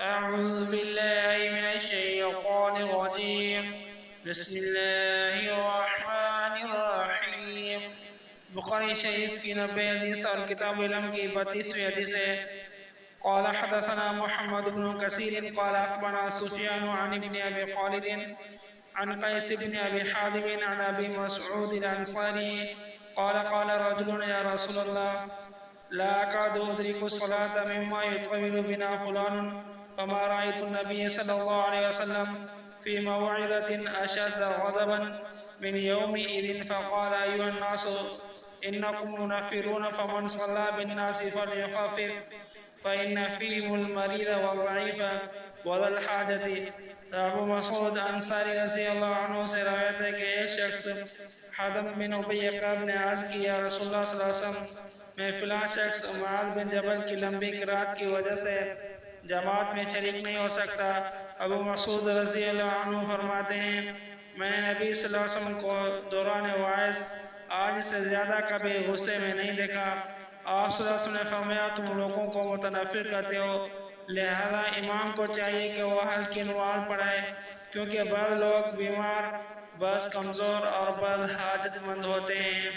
أعوذ بالله من الشيطان الرجيم بسم الله الرحمن الرحیم۔ بخاری شریف کی 90 حدیث اور کتاب علم کی 32ویں حدیث ہے۔ قال حدثنا محمد بن كثير قال أخبرنا سفيان عن ابن أبي خالد عن قيس بن أبي حازم عن أبي مسعود الأنصاري قال قال رجل يا رسول الله لا أكاد أدرك الصلاة مما يطول بنا فلان فما رأيت النبي صلى الله عليه وسلم في موعظة أشد غضبا من يومئذ فقال أيها الناس إنكم منفرون فمن صلى بالناس فليخفف فإن فيهم المريض والضعيف وذا الحاجة۔ ابو مسعود انصاری رضی اللہ عنہ سے روایت ہے کہ ایک شخص حاتم بن ابی قاب نے عرض کی یا رسول اللہ صلی اللہ علیہ وسلم میں فلاں شخص معاذ بن جبل کی لمبی قرات کی وجہ سے جماعت میں شریک نہیں ہو سکتا۔ ابو مسعود رضی اللہ عنہ فرماتے ہیں میں نے نبی صلی اللہ علیہ وسلم کو دوران واعظ آج سے زیادہ کبھی غصے میں نہیں دیکھا۔ آپ صلی اللہ علیہ وسلم نے فرمایا تم لوگوں کو متنفر کرتے ہو، لہذا امام کو چاہیے کہ وہ ہلکی نماز پڑھائے، کیونکہ بعض لوگ بیمار، بعض کمزور اور بعض حاجت مند ہوتے ہیں۔